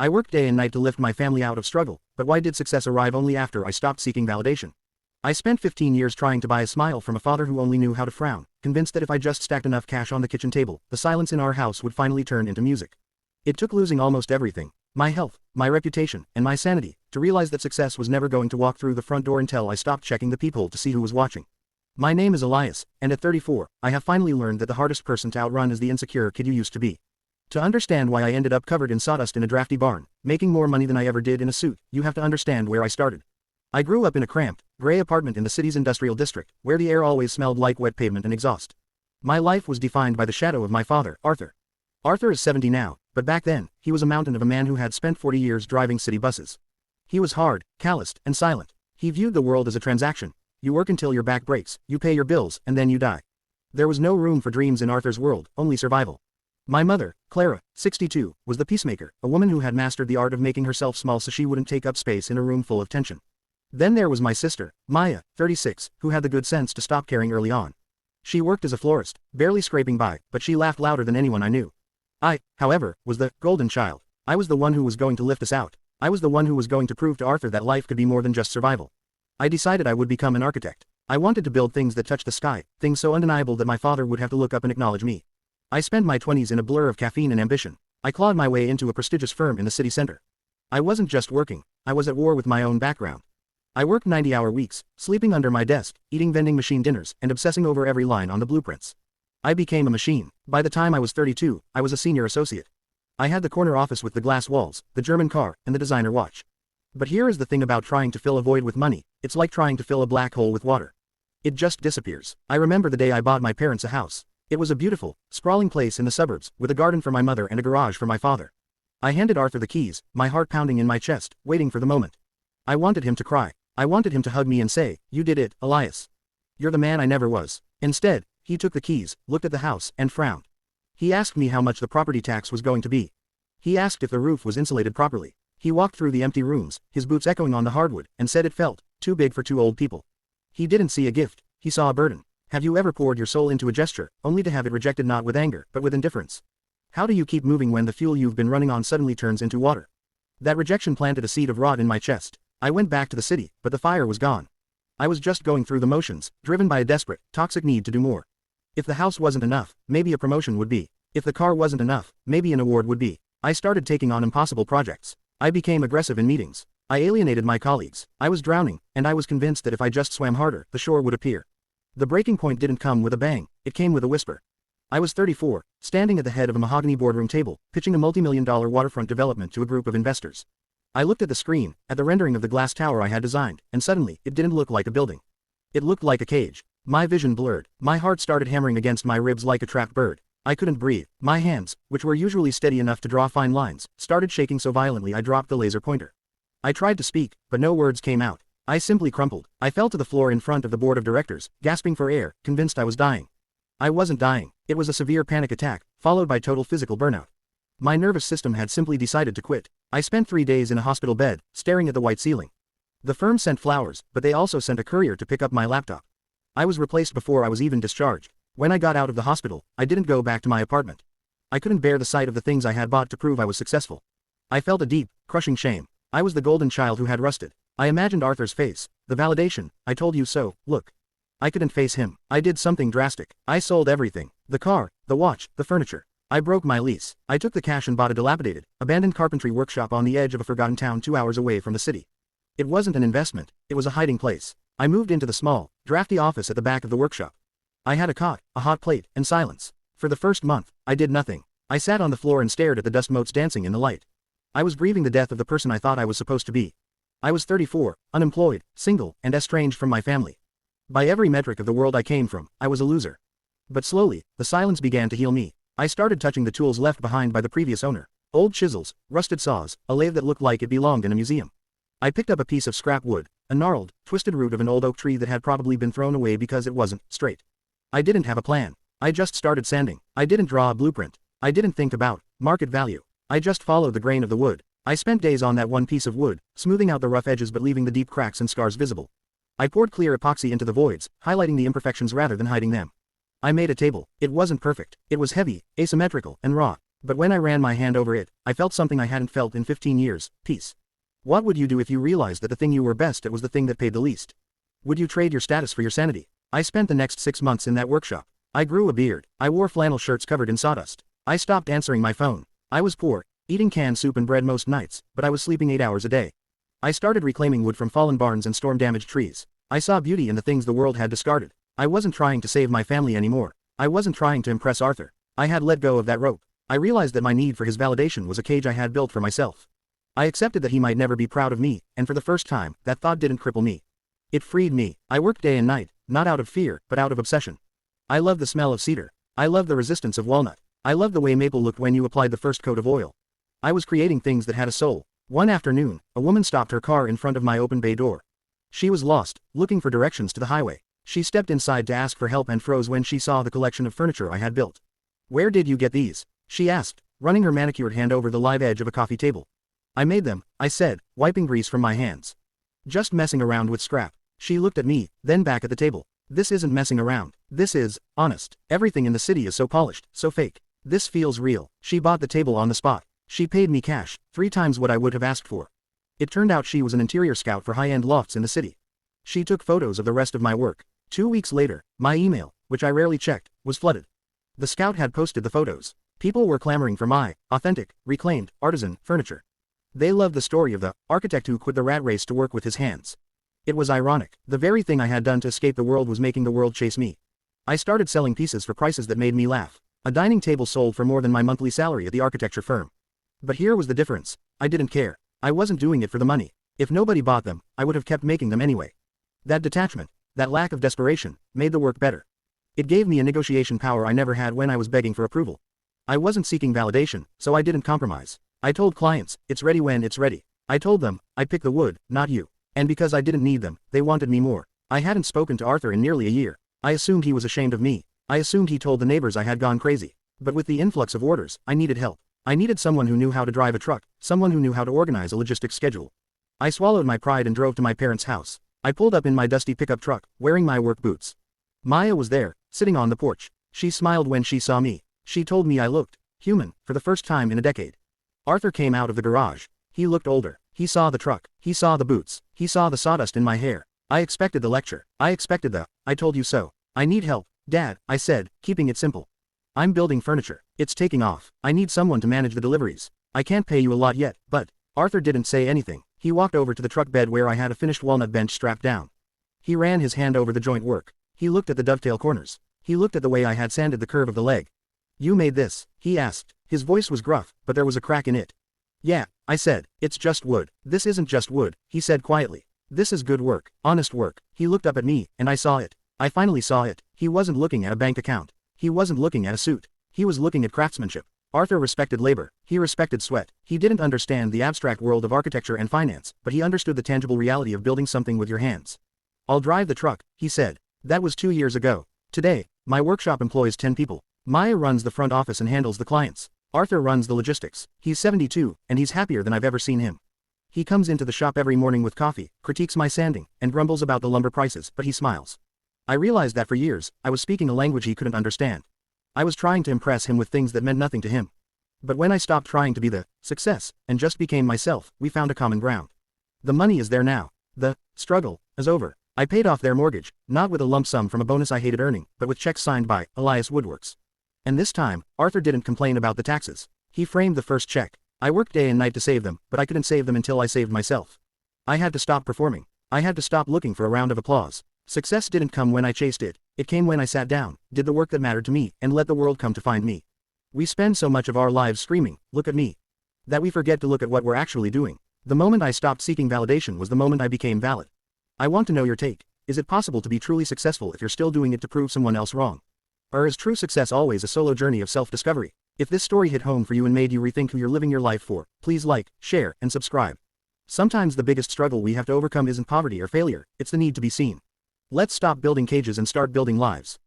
I worked day and night to lift my family out of struggle, but why did success arrive only after I stopped seeking validation? I spent 15 years trying to buy a smile from a father who only knew how to frown, convinced that if I just stacked enough cash on the kitchen table, the silence in our house would finally turn into music. It took losing almost everything, my health, my reputation, and my sanity, to realize that success was never going to walk through the front door until I stopped checking the peephole to see who was watching. My name is Elias, and at 34, I have finally learned that the hardest person to outrun is the insecure kid you used to be. To understand why I ended up covered in sawdust in a drafty barn, making more money than I ever did in a suit, you have to understand where I started. I grew up in a cramped, gray apartment in the city's industrial district, where the air always smelled like wet pavement and exhaust. My life was defined by the shadow of my father, Arthur. Arthur is 70 now, but back then, he was a mountain of a man who had spent 40 years driving city buses. He was hard, calloused, and silent. He viewed the world as a transaction. You work until your back breaks, you pay your bills, and then you die. There was no room for dreams in Arthur's world, only survival. My mother, Clara, 62, was the peacemaker, a woman who had mastered the art of making herself small so she wouldn't take up space in a room full of tension. Then there was my sister, Maya, 36, who had the good sense to stop caring early on. She worked as a florist, barely scraping by, but she laughed louder than anyone I knew. I, however, was the golden child. I was the one who was going to lift us out. I was the one who was going to prove to Arthur that life could be more than just survival. I decided I would become an architect. I wanted to build things that touched the sky, things so undeniable that my father would have to look up and acknowledge me. I spent my 20s in a blur of caffeine and ambition. I clawed my way into a prestigious firm in the city center. I wasn't just working, I was at war with my own background. I worked 90-hour weeks, sleeping under my desk, eating vending machine dinners, and obsessing over every line on the blueprints. I became a machine. By the time I was 32, I was a senior associate. I had the corner office with the glass walls, the German car, and the designer watch. But here is the thing about trying to fill a void with money, it's like trying to fill a black hole with water. It just disappears. I remember the day I bought my parents a house. It was a beautiful, sprawling place in the suburbs, with a garden for my mother and a garage for my father. I handed Arthur the keys, my heart pounding in my chest, waiting for the moment. I wanted him to cry. I wanted him to hug me and say, "You did it, Elias. You're the man I never was." Instead, he took the keys, looked at the house, and frowned. He asked me how much the property tax was going to be. He asked if the roof was insulated properly. He walked through the empty rooms, his boots echoing on the hardwood, and said it felt too big for two old people. He didn't see a gift, he saw a burden. Have you ever poured your soul into a gesture, only to have it rejected not with anger, but with indifference? How do you keep moving when the fuel you've been running on suddenly turns into water? That rejection planted a seed of rot in my chest. I went back to the city, but the fire was gone. I was just going through the motions, driven by a desperate, toxic need to do more. If the house wasn't enough, maybe a promotion would be. If the car wasn't enough, maybe an award would be. I started taking on impossible projects. I became aggressive in meetings. I alienated my colleagues. I was drowning, and I was convinced that if I just swam harder, the shore would appear. The breaking point didn't come with a bang, it came with a whisper. I was 34, standing at the head of a mahogany boardroom table, pitching a multi-million-dollar waterfront development to a group of investors. I looked at the screen, at the rendering of the glass tower I had designed, and suddenly, it didn't look like a building. It looked like a cage. My vision blurred. My heart started hammering against my ribs like a trapped bird. I couldn't breathe. My hands, which were usually steady enough to draw fine lines, started shaking so violently I dropped the laser pointer. I tried to speak, but no words came out. I simply crumpled. I fell to the floor in front of the board of directors, gasping for air, convinced I was dying. I wasn't dying. It was a severe panic attack, followed by total physical burnout. My nervous system had simply decided to quit. I spent 3 days in a hospital bed, staring at the white ceiling. The firm sent flowers, but they also sent a courier to pick up my laptop. I was replaced before I was even discharged. When I got out of the hospital, I didn't go back to my apartment. I couldn't bear the sight of the things I had bought to prove I was successful. I felt a deep, crushing shame. I was the golden child who had rusted. I imagined Arthur's face, the validation, "I told you so, look." I couldn't face him. I did something drastic. I sold everything. The car, the watch, the furniture. I broke my lease. I took the cash and bought a dilapidated, abandoned carpentry workshop on the edge of a forgotten town 2 hours away from the city. It wasn't an investment, it was a hiding place. I moved into the small, drafty office at the back of the workshop. I had a cot, a hot plate, and silence. For the first month, I did nothing. I sat on the floor and stared at the dust motes dancing in the light. I was grieving the death of the person I thought I was supposed to be. I was 34, unemployed, single, and estranged from my family. By every metric of the world I came from, I was a loser. But slowly, the silence began to heal me. I started touching the tools left behind by the previous owner. Old chisels, rusted saws, a lathe that looked like it belonged in a museum. I picked up a piece of scrap wood, a gnarled, twisted root of an old oak tree that had probably been thrown away because it wasn't straight. I didn't have a plan. I just started sanding. I didn't draw a blueprint. I didn't think about market value. I just followed the grain of the wood. I spent days on that one piece of wood, smoothing out the rough edges but leaving the deep cracks and scars visible. I poured clear epoxy into the voids, highlighting the imperfections rather than hiding them. I made a table. It wasn't perfect. It was heavy, asymmetrical, and raw. But when I ran my hand over it, I felt something I hadn't felt in 15 years, peace. What would you do if you realized that the thing you were best at was the thing that paid the least? Would you trade your status for your sanity? I spent the next 6 months in that workshop. I grew a beard. I wore flannel shirts covered in sawdust. I stopped answering my phone. I was poor, eating canned soup and bread most nights, but I was sleeping 8 hours a day. I started reclaiming wood from fallen barns and storm-damaged trees. I saw beauty in the things the world had discarded. I wasn't trying to save my family anymore. I wasn't trying to impress Arthur. I had let go of that rope. I realized that my need for his validation was a cage I had built for myself. I accepted that he might never be proud of me, and for the first time, that thought didn't cripple me. It freed me. I worked day and night, not out of fear, but out of obsession. I loved the smell of cedar. I loved the resistance of walnut. I loved the way maple looked when you applied the first coat of oil. I was creating things that had a soul. One afternoon, a woman stopped her car in front of my open bay door. She was lost, looking for directions to the highway. She stepped inside to ask for help and froze when she saw the collection of furniture I had built. "Where did you get these?" she asked, running her manicured hand over the live edge of a coffee table. "I made them," I said, wiping grease from my hands. "Just messing around with scrap." She looked at me, then back at the table. "This isn't messing around. This is honest. Everything in the city is so polished, so fake. This feels real." She bought the table on the spot. She paid me cash, 3 times what I would have asked for. It turned out she was an interior scout for high-end lofts in the city. She took photos of the rest of my work. 2 weeks later, my email, which I rarely checked, was flooded. The scout had posted the photos. People were clamoring for my authentic, reclaimed, artisan furniture. They loved the story of the architect who quit the rat race to work with his hands. It was ironic. The very thing I had done to escape the world was making the world chase me. I started selling pieces for prices that made me laugh. A dining table sold for more than my monthly salary at the architecture firm. But here was the difference. I didn't care. I wasn't doing it for the money. If nobody bought them, I would have kept making them anyway. That detachment, that lack of desperation, made the work better. It gave me a negotiation power I never had when I was begging for approval. I wasn't seeking validation, so I didn't compromise. I told clients, "It's ready when it's ready." I told them, "I pick the wood, not you." And because I didn't need them, they wanted me more. I hadn't spoken to Arthur in nearly a year. I assumed he was ashamed of me. I assumed he told the neighbors I had gone crazy. But with the influx of orders, I needed help. I needed someone who knew how to drive a truck, someone who knew how to organize a logistics schedule. I swallowed my pride and drove to my parents' house. I pulled up in my dusty pickup truck, wearing my work boots. Maya was there, sitting on the porch. She smiled when she saw me. She told me I looked human, for the first time in a decade. Arthur came out of the garage. He looked older. He saw the truck. He saw the boots. He saw the sawdust in my hair. I expected the lecture. I expected the "I told you so." "I need help, Dad," I said, keeping it simple. "I'm building furniture. It's taking off. I need someone to manage the deliveries. I can't pay you a lot yet, but..." Arthur didn't say anything. He walked over to the truck bed where I had a finished walnut bench strapped down. He ran his hand over the joint work. He looked at the dovetail corners. He looked at the way I had sanded the curve of the leg. "You made this?" he asked. His voice was gruff, but there was a crack in it. "Yeah," I said. "It's just wood." "This isn't just wood," he said quietly. "This is good work, honest work." He looked up at me, and I saw it. I finally saw it. He wasn't looking at a bank account. He wasn't looking at a suit. He was looking at craftsmanship. Arthur respected labor. He respected sweat. He didn't understand the abstract world of architecture and finance, but he understood the tangible reality of building something with your hands. "I'll drive the truck," he said. That was 2 years ago. Today, my workshop employs 10 people. Maya runs the front office and handles the clients. Arthur runs the logistics. He's 72, and he's happier than I've ever seen him. He comes into the shop every morning with coffee, critiques my sanding, and grumbles about the lumber prices, but he smiles. I realized that for years, I was speaking a language he couldn't understand. I was trying to impress him with things that meant nothing to him. But when I stopped trying to be the success, and just became myself, we found a common ground. The money is there now. The struggle is over. I paid off their mortgage, not with a lump sum from a bonus I hated earning, but with checks signed by Elias Woodworks. And this time, Arthur didn't complain about the taxes. He framed the first check. I worked day and night to save them, but I couldn't save them until I saved myself. I had to stop performing. I had to stop looking for a round of applause. Success didn't come when I chased it. It came when I sat down, did the work that mattered to me, and let the world come to find me. We spend so much of our lives screaming, "Look at me," that we forget to look at what we're actually doing. The moment I stopped seeking validation was the moment I became valid. I want to know your take. Is it possible to be truly successful if you're still doing it to prove someone else wrong? Or is true success always a solo journey of self-discovery? If this story hit home for you and made you rethink who you're living your life for, please like, share, and subscribe. Sometimes the biggest struggle we have to overcome isn't poverty or failure, it's the need to be seen. Let's stop building cages and start building lives.